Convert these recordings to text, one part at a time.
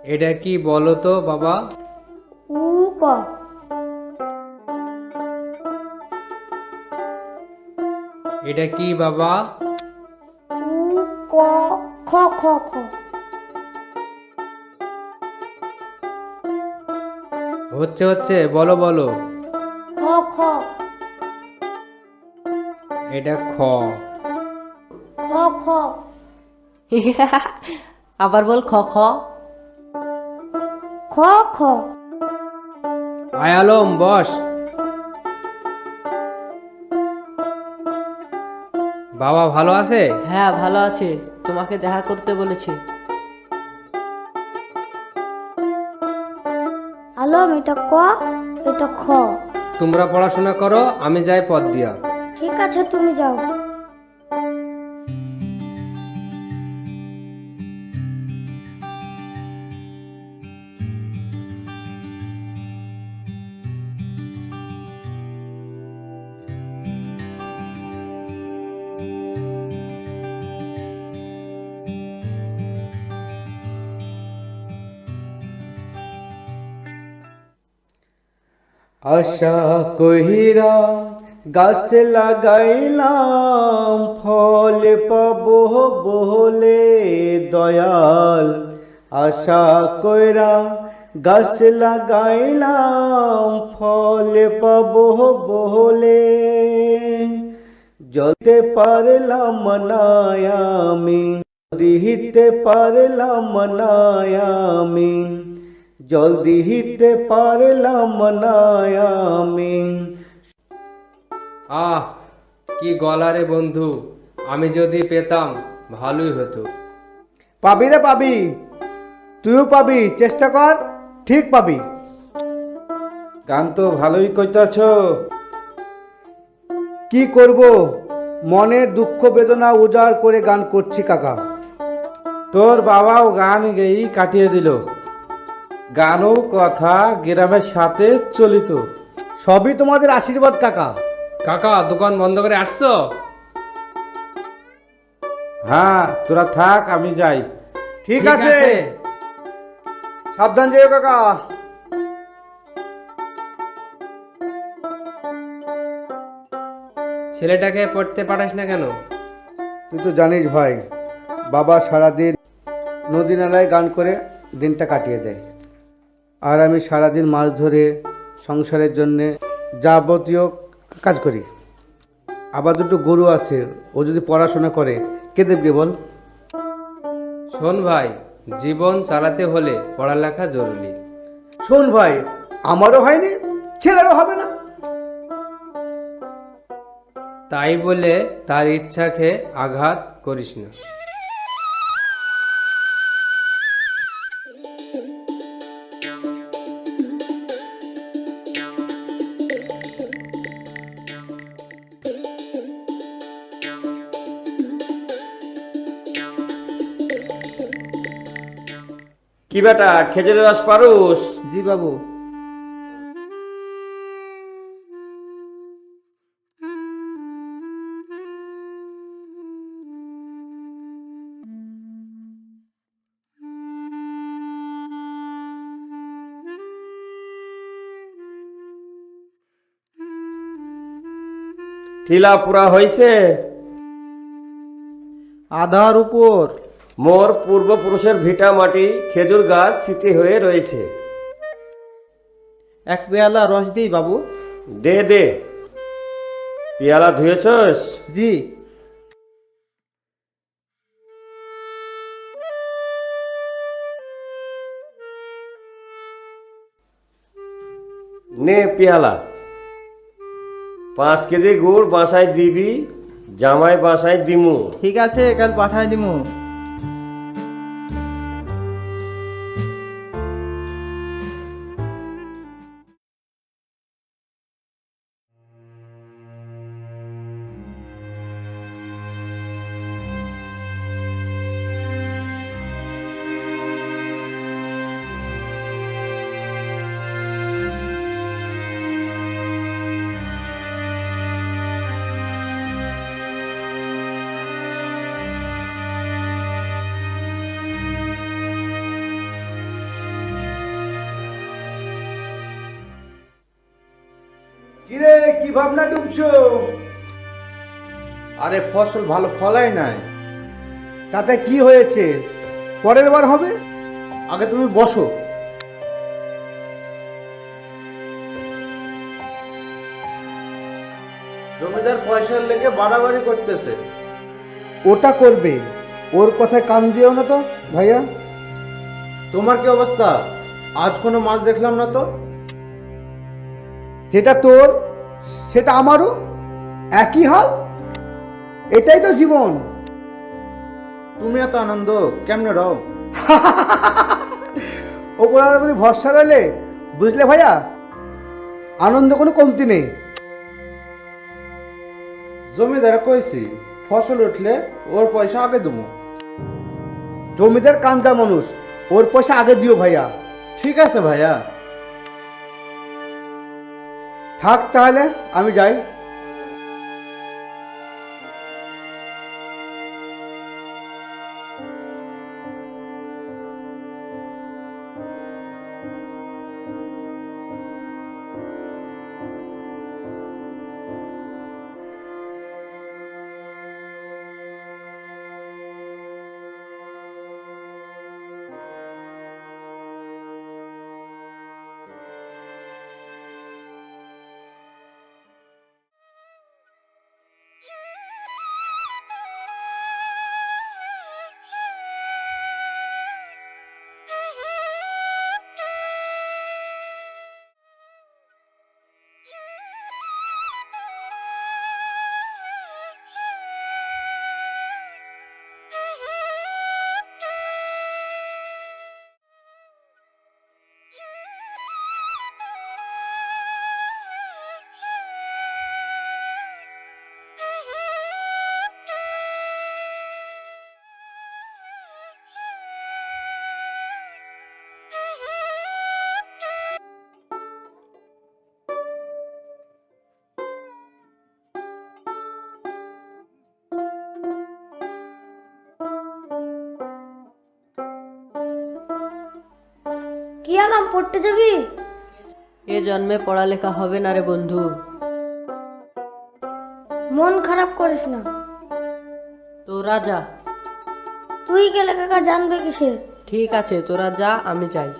এটা কি বলো তো বাবা? উ ক এটা কি বাবা? উ ক খ খ খ হচ্ছে হচ্ছে, বলো বলো। খ খ এটা খ। খ খ আবার বল খ খ। খ খ আয় আলম, বস। বাবা ভালো আছে? হ্যাঁ ভালো আছে, তোমাকে দেখা করতে বলেছে। আলম, এটা ক, এটা খ। তোমরা পড়াশোনা করো, আমি যাই পথ দিয়া। ঠিক আছে, তুমি যাও। আশা কহিরা গাছ লাগাইলাম, ফল পাবো বলে দয়াল। আশা কইরা গাছ লাগাইলাম, ফল পাবো বলে জ্বলতে পারলাম না আমি, দিতে পারলাম না আমি, জল দিতে পারলাম না আমি। আহ, কি গলা রে বন্ধু! আমি যদি পেতাম ভালোই হতো। পাবি রে পাবি, তুইও পাবি, চেষ্টা কর, ঠিক পাবি। গান তো ভালোই কইতাছ। কি করব, মনের দুঃখ বেদনা উজাড় করে গান করছি কাকা। তোর বাবাও গান গেয়েই কাটিয়ে দিল। গানও কথা গ্রামের সাথে চলিত। সবই তোমাদের আশীর্বাদ কাকা। কাকা, দোকান বন্ধ করে আসছো? হ্যাঁ, তোরা থাক, আমি যাই। ঠিক আছে, সাবধান যেও কাকা। ছেলেটাকে পড়তে পাঠাস না কেন? তুই তো জানিস ভাই, বাবা সারাদিন নদী নালায় গান করে দিনটা কাটিয়ে দেয়, আর আমি সারাদিন মাছ ধরে সংসারের জন্যে যাবতীয় কাজ করি। আবার দুটো গরু আছে, ও যদি পড়াশোনা করে কে দেবে বল? শোন ভাই, জীবন চালাতে হলে পড়ালেখা জরুরি। শোন ভাই, আমারও হয়নি, ছেলেরও হবে না। তাই বলে তার ইচ্ছাকে আঘাত করিস না। কি বেটা, খেজুরের রস পারুস? জি বাবু। ঠিলা পুরা হইছে? আধার উপর। মোর পূর্বপুরুষের ভিটা মাটি খেজুর গাছ স্মৃতি হয়ে রয়েছে। এক পেয়ালা রস দিই বাবু। দে দে। পিয়ালা ধুয়েছস? জি। নে পিয়ালা। 5 কেজি গুড় বাসায় দিবি, জামাই বাসায় দিমু। ঠিক আছে, কাল পাঠাই দিমু। কিরে কি ভাবনা ডুবছো? আরে ফসল ভালো ফলাই নাই। তাতে কি হয়েছে? পরের বার হবে। আগে তুমি বসো। জমিদার পয়সার লেগে বাড়াবাড়ি করতেছে। ওটা করবে, ওর কথায় কান দিও না তো ভাইয়া। তোমার কি অবস্থা? আজ কোনো মাছ দেখলাম না তো। যেটা তোর সেটা আমারও একই হাল। এটাই তো জীবন। তুমি এত আনন্দ কেমনে রও? ওপরার প্রতি ভরসা রইলে বুঝলে ভাইয়া, আনন্দ কোনো কমতি নেই। জমিদার কইছি ফসল উঠলে ওর পয়সা আগে দেবো। জমিদার কান্দা মানুষ, ওর পয়সা আগে দিও ভাইয়া। ঠিক আছে ভাইয়া। থাক তাহলে আমি যাই। কি আলাম, পড়তে যাবি? এ জন্মে পড়ালেখা হবে না রে বন্ধু। মন খারাপ করিস না। তোরা যা। তুই গেলে কাকা জানবে কিসের? ঠিক আছে, তোরা যা, আমি যাই।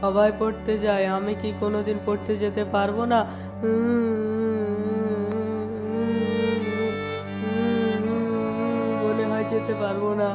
সবাই পড়তে যায়, আমি কি কোনোদিন পড়তে যেতে পারবো না? মনে হয় যেতে পারবো না।